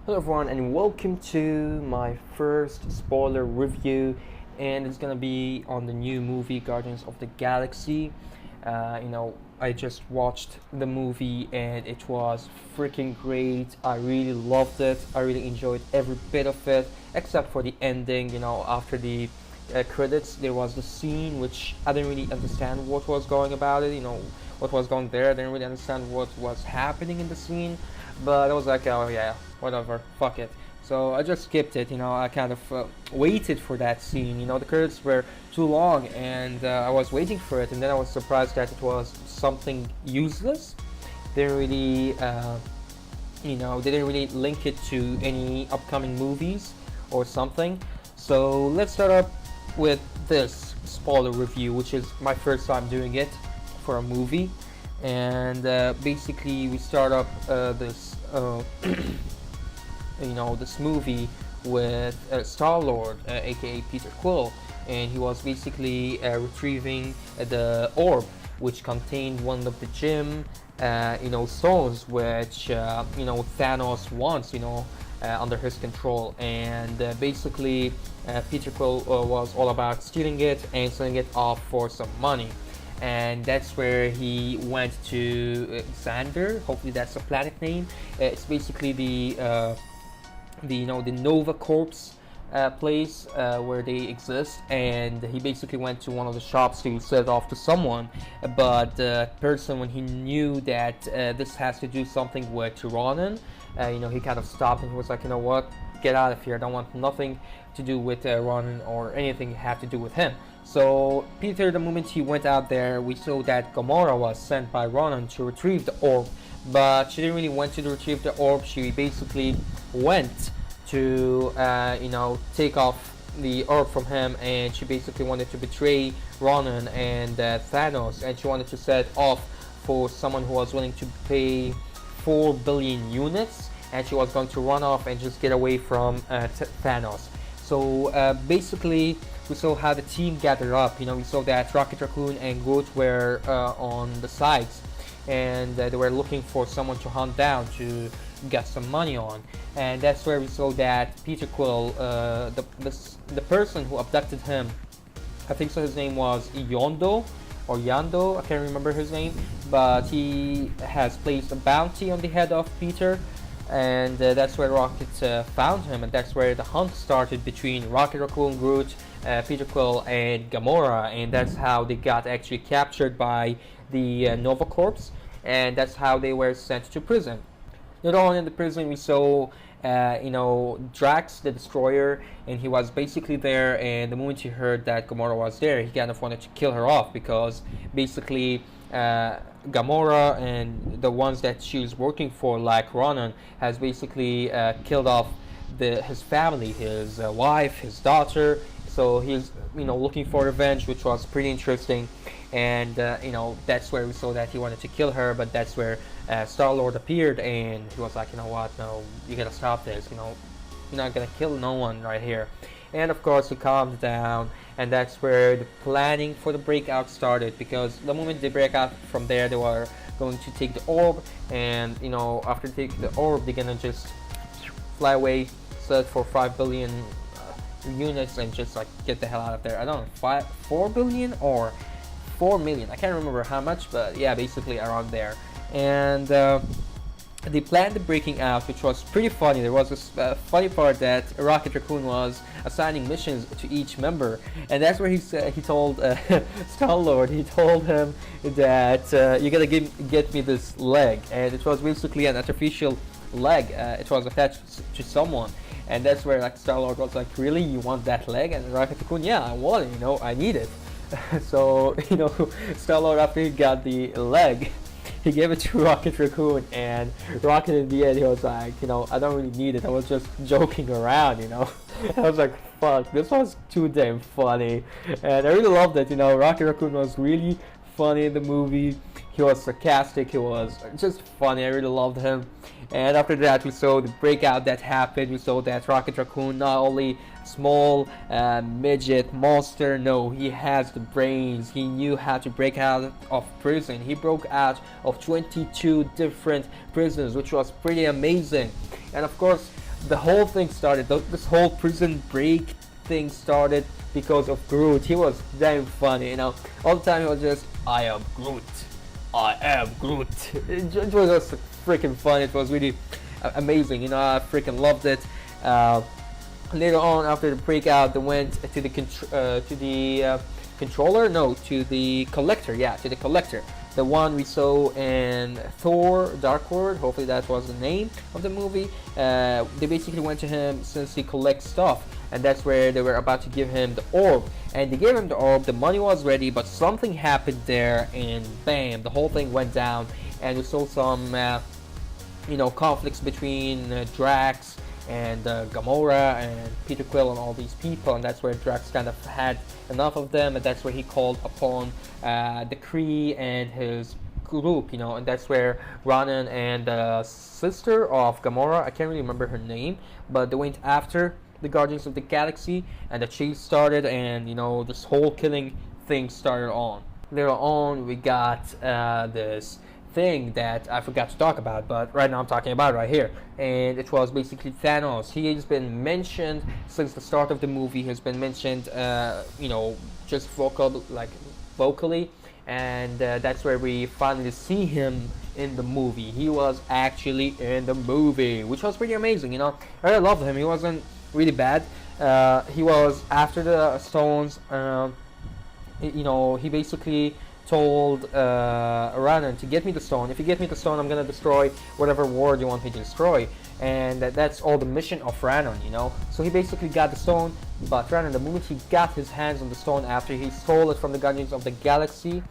Hello everyone and welcome to my first spoiler review, and it's gonna be on the new movie Guardians of the Galaxy. I just watched the movie and it was freaking great. I really loved it. I really enjoyed every bit of it except for the ending. After the credits there was the scene which I didn't really understand what was going about it. What was going there. I didn't really understand what was happening in the scene, but I was like, oh yeah, whatever, fuck it. So I just skipped it. I kind of waited for that scene. The credits were too long, and I was waiting for it, and then I was surprised that it was something useless. They didn't really, they didn't really link it to any upcoming movies or something. So let's start up with this spoiler review, which is my first time doing it for a movie. And basically we start up this this movie with Star-Lord, aka Peter Quill, and he was basically retrieving the orb which contained one of the gem stones which Thanos wants under his control. And basically Peter Quill was all about stealing it and selling it off for some money. And that's where he went to Xander. Hopefully that's a planet name. It's basically the Nova Corps place where they exist, and he basically went to one of the shops to sell it off to someone. But the person, when he knew that this has to do something with Ronan, he kind of stopped and he was like, you know what, get out of here. I don't want nothing to do with Ronan or anything have to do with him. So Peter, the moment he went out there, we saw that Gamora was sent by Ronan to retrieve the orb, but she didn't really want to retrieve the orb. She basically went to take off the orb from him, and she basically wanted to betray Ronan and Thanos, and she wanted to set off for someone who was willing to pay 4 billion units, and she was going to run off and just get away from Thanos. So basically we saw how the team gathered up. We saw that Rocket Raccoon and Groot were on the sides, and they were looking for someone to hunt down to get some money on. And that's where we saw that Peter Quill, the person who abducted him, I think so, his name was Yondo or Yando, I can't remember his name, but he has placed a bounty on the head of Peter. And that's where Rocket found him, and that's where the hunt started between Rocket Raccoon, Groot, Peter Quill, and Gamora. And that's how they got actually captured by the Nova Corps, and that's how they were sent to prison. Not only in the prison, we saw Drax the Destroyer, and he was basically there, and the moment he heard that Gamora was there, he kind of wanted to kill her off, because basically Gamora and the ones that she was working for, like Ronan, has basically killed off his family, his wife, his daughter. So he's looking for revenge, which was pretty interesting. And that's where we saw that he wanted to kill her, but that's where Star-Lord appeared, and he was like, you know what, no, you gotta stop this. You're not gonna kill no one right here. And of course he calmed down, and that's where the planning for the breakout started, because the moment they break out from there, they were going to take the orb, and after taking the orb, they're gonna just fly away, sell it for 5 billion units, and just like get the hell out of there. I don't know, 4 billion or 4 million, I can't remember how much, but yeah, basically around there. And they planned the breaking out, which was pretty funny. There was this funny part that Rocket Raccoon was assigning missions to each member, and that's where he told Star-Lord, he told him that you gotta get me this leg, and it was basically an artificial leg. It was attached to someone, and that's where like Star-Lord was like, really, you want that leg? And Rocket Raccoon, yeah, I want it, I need it. So Star-Lord, after he got the leg, he gave it to Rocket Raccoon, and Rocket in the end, he was like, I don't really need it, I was just joking around. I was like, fuck, this was too damn funny, and I really loved it. Rocket Raccoon was really funny in the movie. He was sarcastic, he was just funny, I really loved him. And after that, we saw the breakout that happened. We saw that Rocket Raccoon, not only small midget monster, no, he has the brains. He knew how to break out of prison. He broke out of 22 different prisons, which was pretty amazing. And of course, the whole thing started. This whole prison break thing started because of Groot. He was damn funny, you know. All the time he was just, I am Groot. I am Groot. It was just freaking fun. It was really amazing, you know. I freaking loved it. Later on, after the breakout, they went to the controller. No, to the collector. Yeah, to the collector. The one we saw in Thor: Dark World. Hopefully that was the name of the movie. They basically went to him since he collects stuff, and that's where they were about to give him the orb. And they gave him the orb. The money was ready, but something happened there, and bam, the whole thing went down. And we saw some, conflicts between Drax and Gamora and Peter Quill and all these people, and that's where Drax kind of had enough of them, and that's where he called upon the Kree and his group, you know, and that's where Ronan and the sister of Gamora, I can't really remember her name, but they went after the Guardians of the Galaxy, and the chase started, and you know, this whole killing thing started on. Later on, we got this thing that I forgot to talk about, but right now I'm talking about it right here, and it was basically Thanos. He has been mentioned since the start of the movie. He has been mentioned, just vocally, and that's where we finally see him in the movie. He was actually in the movie, which was pretty amazing. You know, I really loved him. He wasn't really bad. He was after the stones. He basically told Ronan to get me the stone. If you get me the stone, I'm gonna destroy whatever world you want me to destroy. And that's all the mission of Ronan, you know. So he basically got the stone, but Ronan, the moment he got his hands on the stone after he stole it from the Guardians of the Galaxy,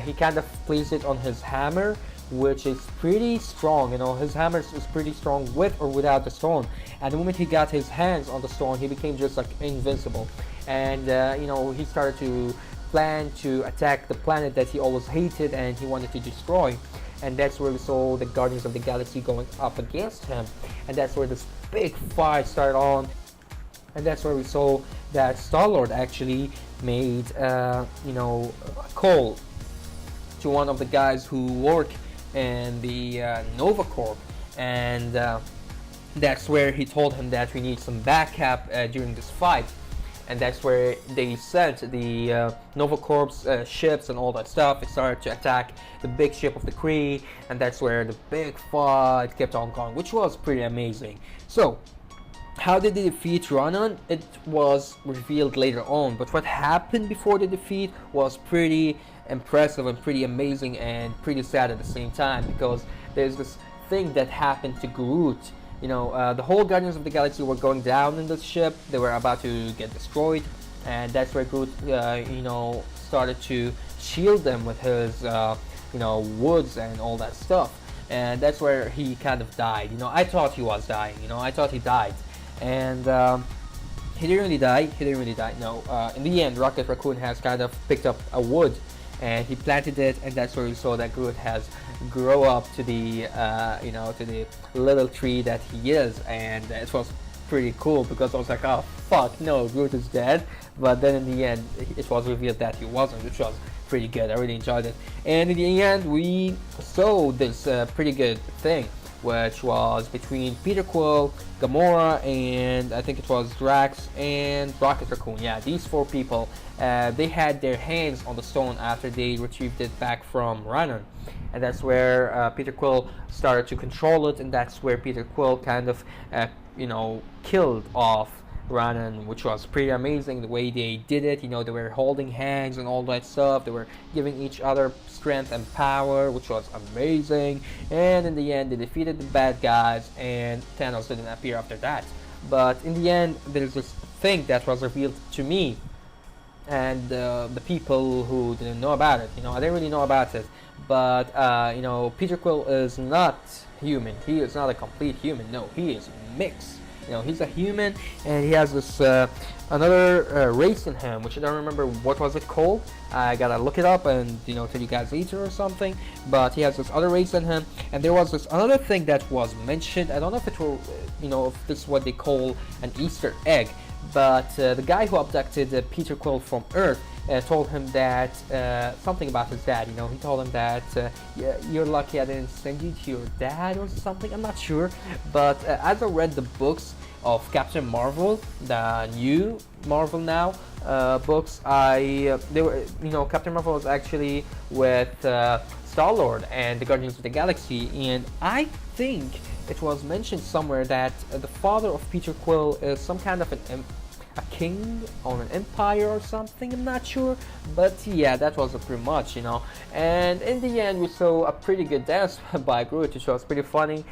he kind of placed it on his hammer, which is pretty strong. You know, his hammer is pretty strong with or without the stone. And the moment he got his hands on the stone, he became just like invincible. And he started to plan to attack the planet that he always hated and he wanted to destroy. And that's where we saw the Guardians of the Galaxy going up against him, and that's where this big fight started on. And that's where we saw that Star-Lord actually made a call to one of the guys who work in the Nova Corps, and that's where he told him that we need some backup during this fight. And that's where they sent the Nova Corps ships and all that stuff. They started to attack the big ship of the Kree, and that's where the big fight kept on going, which was pretty amazing. So, how did they defeat Ronan? It was revealed later on, but what happened before the defeat was pretty impressive and pretty amazing and pretty sad at the same time, because there's this thing that happened to Groot. The whole Guardians of the Galaxy were going down in the ship. They were about to get destroyed, and that's where Groot, started to shield them with his, woods and all that stuff. And that's where he kind of died. I thought he was dying. I thought he died, and he didn't really die. No. In the end, Rocket Raccoon has kind of picked up a wood, and he planted it, and that's where we saw that Groot has grow up to the to the little tree that he is. And it was pretty cool, because I was like, oh fuck no, Groot is dead. But then in the end it was revealed that he wasn't, which was pretty good. I really enjoyed it. And in the end we saw this pretty good thing, which was between Peter Quill, Gamora, and I think it was Drax and Rocket Raccoon. Yeah, these four people, they had their hands on the stone after they retrieved it back from Ronan. And that's where Peter Quill started to control it, and that's where Peter Quill kind of, killed off Ronan, which was pretty amazing the way they did it. They were holding hands and all that stuff. They were giving each other strength and power, which was amazing. And in the end, they defeated the bad guys, and Thanos didn't appear after that. But in the end, there's this thing that was revealed to me and the people who didn't know about it. I didn't really know about it, but Peter Quill is not human. He is not a complete human. No, he is mixed. He's a human, and he has this another race in him, which I don't remember what was it called. I gotta look it up and tell you guys later or something. But he has this other race in him, and there was this another thing that was mentioned. I don't know if it will, if this is what they call an Easter egg. But the guy who abducted Peter Quill from Earth, told him that something about his dad. You know, he told him that yeah, you're lucky I didn't send you to your dad or something. I'm not sure, but as I read the books of Captain Marvel, the new Marvel Now books, they were, you know, Captain Marvel was actually with Star-Lord and the Guardians of the Galaxy, and I think it was mentioned somewhere that the father of Peter Quill is some kind of a king on an empire or something. I'm not sure, but yeah, that was pretty much, you know. And in the end, we saw a pretty good dance by Groot, which was pretty funny.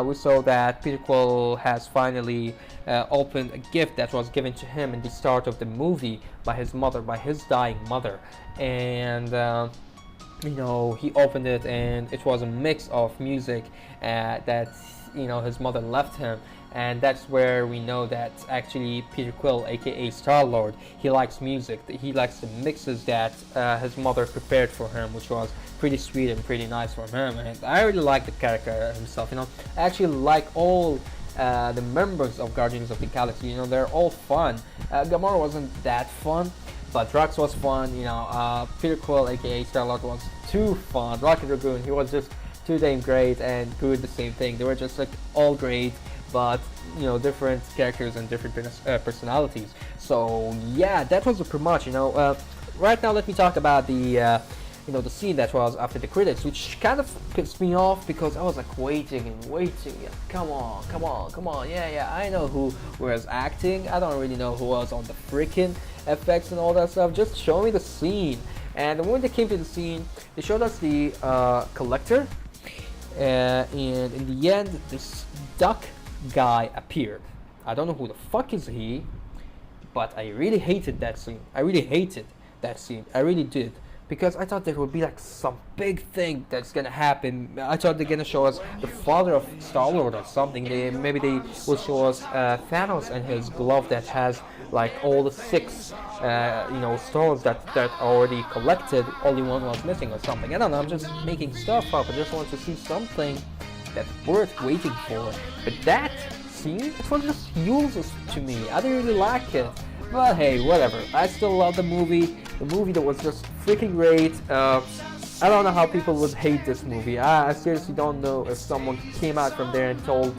We saw that Peter Quill has finally opened a gift that was given to him in the start of the movie by his mother, by his dying mother, and you know, he opened it and it was a mix of music that, you know, his mother left him. And that's where we know that actually Peter Quill, aka Star-Lord, he likes music. He likes the mixes that his mother prepared for him, which was pretty sweet and pretty nice for him. And I really like the character himself, you know. I actually like all the members of Guardians of the Galaxy, you know, they're all fun. Gamora wasn't that fun, but Drax was fun, you know. Peter Quill, aka Star-Lord, was too fun. Rocket Raccoon, he was just too damn great, and Groot the same thing. They were just like all great, but you know, different characters and different personalities. So yeah, that was pretty much, you know. Right now, let me talk about the you know, the scene that was after the credits, which kind of pissed me off because I was like waiting and waiting. Yeah, come on, come on, come on. Yeah, I know who was acting. I don't really know who was on the freaking effects and all that stuff. Just show me the scene. And when they came to the scene, they showed us the Collector, and in the end, this duck guy appeared. I don't know who the fuck is he, but I really hated that scene. I really hated that scene. I really did. Because I thought there would be like some big thing that's gonna happen. I thought they're gonna show us the father of Star-Lord or something. Maybe they will show us Thanos and his glove that has like all the 6 you know, stones that already collected. Only one was missing or something. I don't know, I'm just making stuff up. I just want to see something that's worth waiting for. But that scene, it was just useless to me. I didn't really like it. But hey, whatever. I still love the movie. The movie that was just freaking great. I don't know how people would hate this movie. I seriously don't know if someone came out from there and told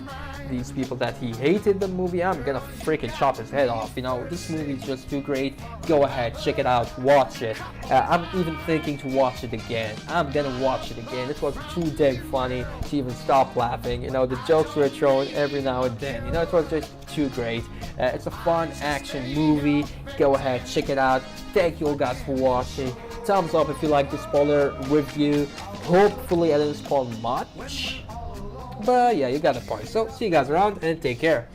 these people that he hated the movie. I'm gonna freaking chop his head off. You know, this movie is just too great. Go ahead, check it out, watch it. I'm even thinking to watch it again. I'm gonna watch it again. It was too dang funny to even stop laughing. You know, the jokes were thrown every now and then. You know, it was just too great. It's a fun action movie. Go ahead, check it out. Thank you all guys for watching. Thumbs up if you like the spoiler review. Hopefully I didn't spoil much. But yeah, you got the point. So see you guys around and take care.